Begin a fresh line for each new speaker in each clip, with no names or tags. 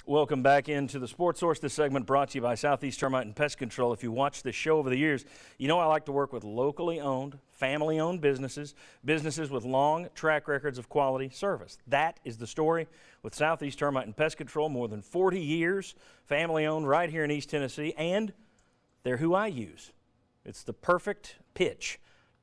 Welcome back into the Sports Source. This segment brought to you by Southeast Termite and Pest Control. If you watch this show over the years, you know I like to work with locally owned, family-owned businesses with long track records of quality service. That is the story with Southeast Termite and Pest Control. More than 40 years, family-owned right here in East Tennessee, and they're who I use. It's the perfect pitch.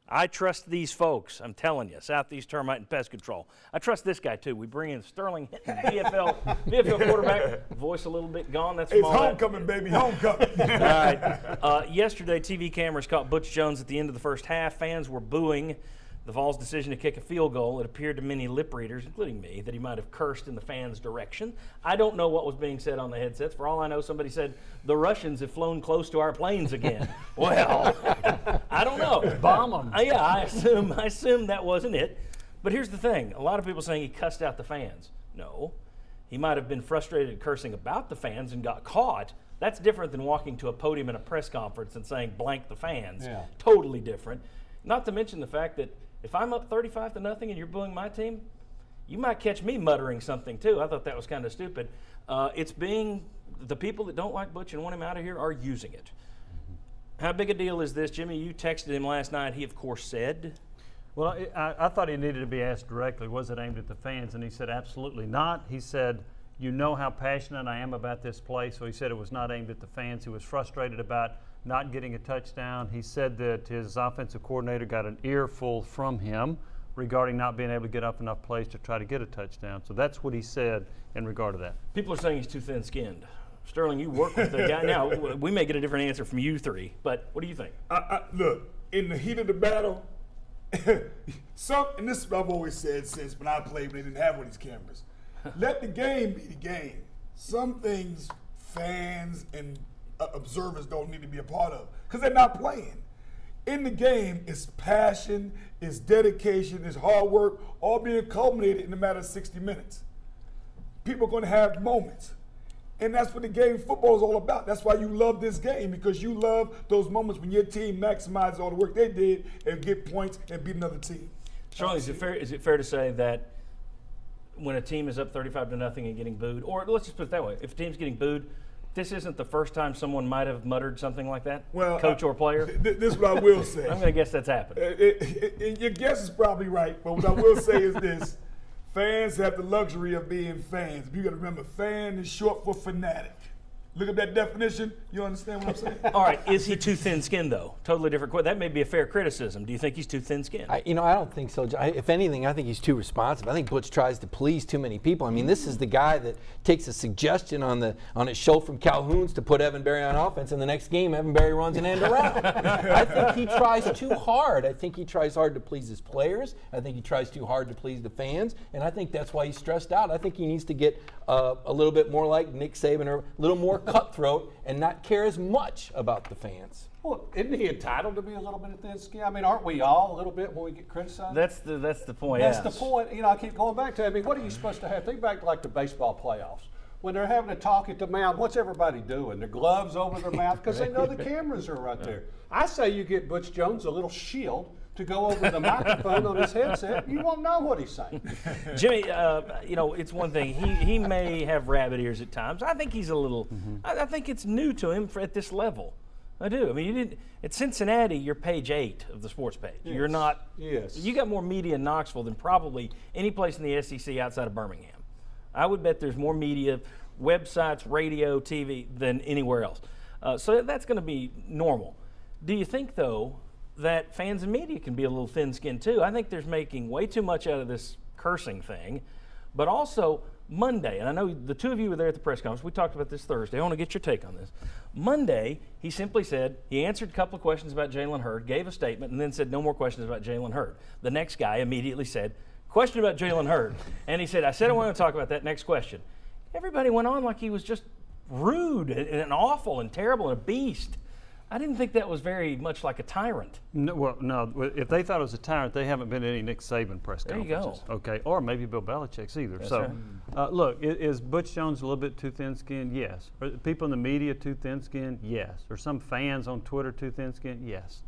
I trust these folks, I'm telling you, Southeast Termite and Pest Control. I trust this guy, too. We bring in Sterling Hinton, VFL quarterback. Voice a little bit gone. That's
it's homecoming, baby, homecoming.
All right. Yesterday, TV cameras caught Butch Jones at the end of the first half. Fans were booing the Vols' decision to kick a field goal. It appeared to many lip readers, including me, that he might have cursed in the fans' direction. I don't know what was being said on the headsets. For all I know, somebody said, the Russians have flown close to our planes again. Well, I don't know.
Bomb them.
Yeah, I assume that wasn't it. But here's the thing. A lot of people saying he cussed out the fans. No. He might have been frustrated cursing about the fans and got caught. That's different than walking to a podium in a press conference and saying blank the fans. Yeah. Totally different. Not to mention the fact that if I'm up 35-0 and you're booing my team, you might catch me muttering something too. I thought that was kind of stupid. The people that don't like Butch and want him out of here are using it. How big a deal is this? Jimmy, you texted him last night. He, of course, said.
Well, I thought he needed to be asked directly, was it aimed at the fans? And he said, absolutely not. He said, you know how passionate I am about this play. So he said it was not aimed at the fans. He was frustrated about not getting a touchdown. He said that his offensive coordinator got an earful from him regarding not being able to get up enough plays to try to get a touchdown. So that's what he said in regard to that.
People are saying he's too thin-skinned. Sterling, you work with the guy. Now, we may get a different answer from you three, but what do you think?
Look, in the heat of the battle, and this is what I've always said since when I played when they didn't have one of these cameras. Let the game be the game. Some things fans and observers don't need to be a part of because they're not playing. In the game, it's passion, it's dedication, it's hard work, all being culminated in a matter of 60 minutes. People are going to have moments. And that's what the game football is all about. That's why you love this game, because you love those moments when your team maximizes all the work they did and get points and beat another team.
Charlie, is it fair to say that when a team is up 35-0 and getting booed, or let's just put it that way, if a team's getting booed, this isn't the first time someone might have muttered something like that?
Well,
coach or player?
This is what I will say.
I'm going to guess that's happened.
Your guess is probably right, but what I will say is this. Fans have the luxury of being fans. You got to remember, fan is short for fanatic. Look at that definition. You understand what I'm saying?
All right. Is he too thin-skinned, though? Totally different question. That may be a fair criticism. Do you think he's too thin-skinned?
I don't think so. If anything, I think he's too responsive. I think Butch tries to please too many people. I mean, this is the guy that takes a suggestion on his show from Calhoun's to put Evan Berry on offense, and the next game, Evan Berry runs an end around. I think he tries too hard. I think he tries hard to please his players. I think he tries too hard to please the fans, and I think that's why he's stressed out. I think he needs to get a little bit more like Nick Saban, or a little more cutthroat, and not care as much about the fans.
Well, isn't he entitled to be a little bit of thin skin? I mean, aren't we all a little bit when we get criticized?
That's the point.
That's the point. I keep going back to it. I mean, what are you supposed to have? Think back to like the baseball playoffs. When they're having a talk at the mound, what's everybody doing? Their gloves over their mouth because they know the cameras are right there. I say you get Butch Jones a little shield to go over the microphone on his headset. You won't know what he's saying.
Jimmy, it's one thing. He may have rabbit ears at times. I think he's a little. I think it's new to him at this level. I do. I mean, you didn't at Cincinnati. You're page 8 of the sports page.
Yes.
You're not.
Yes.
You got more media in Knoxville than probably any place in the SEC outside of Birmingham. I would bet there's more media, websites, radio, TV than anywhere else. So that's going to be normal. Do you think though that fans and media can be a little thin-skinned too? I think there's making way too much out of this cursing thing, but also Monday, and I know the two of you were there at the press conference. We talked about this Thursday. I want to get your take on this. Monday, he simply said, he answered a couple of questions about Jalen Hurd, gave a statement, and then said no more questions about Jalen Hurd. The next guy immediately said, question about Jalen Hurd. And he said, I said I want to talk about that. Next question. Everybody went on like he was just rude and awful and terrible and a beast. I didn't think that was very much like a tyrant.
No. If they thought it was a tyrant, they haven't been to any Nick Saban press conferences.
There you go.
Okay, or maybe Bill Belichick's either.
That's
so,
right.
Look, is Butch Jones a little bit too thin-skinned? Yes. Are people in the media too thin-skinned? Yes. Are some fans on Twitter too thin-skinned? Yes.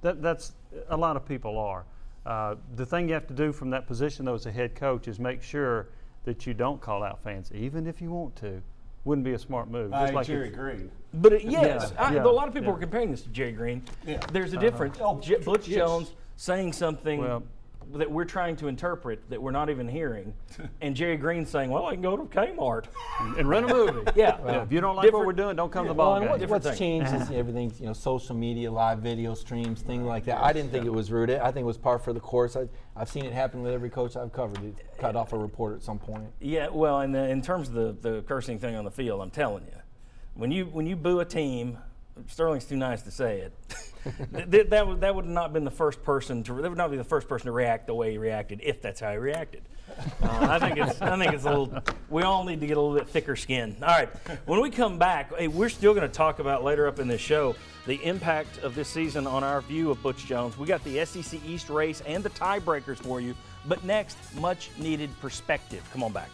That's a lot of people are. The thing you have to do from that position, though, as a head coach, is make sure that you don't call out fans, even if you want to. wouldn't be a smart move.
By
Just like
Jerry
if-
Green.
But yes,
Yeah,
a lot of people
yeah.
were comparing this to Jerry Green.
Yeah.
There's a difference.
Oh,
Butch
yes.
Jones saying something
Well-
that we're trying to interpret that we're not even hearing, and Jerry Green saying, "Well, I can go to Kmart."
and rent a movie.
Yeah.
Yeah, if you don't like what
Different-
we're doing, don't come to the
Well,
ball
and
game.
different
what's
thing.
changed is everything's, social media, live video streams, things like that. I didn't think it was rude. I think it was par for the course. I've seen it happen with every coach I've covered. It cut off a reporter at some point.
Yeah, well, and in terms of the cursing thing on the field, I'm telling you, when you boo a team, Sterling's too nice to say it. that would not been the first person to. That would not be the first person to react the way he reacted if that's how he reacted. I think it's a little. We all need to get a little bit thicker skin. All right, when we come back, hey, we're still going to talk about later up in this show the impact of this season on our view of Butch Jones. We got the SEC East race and the tiebreakers for you. But next, much needed perspective. Come on back.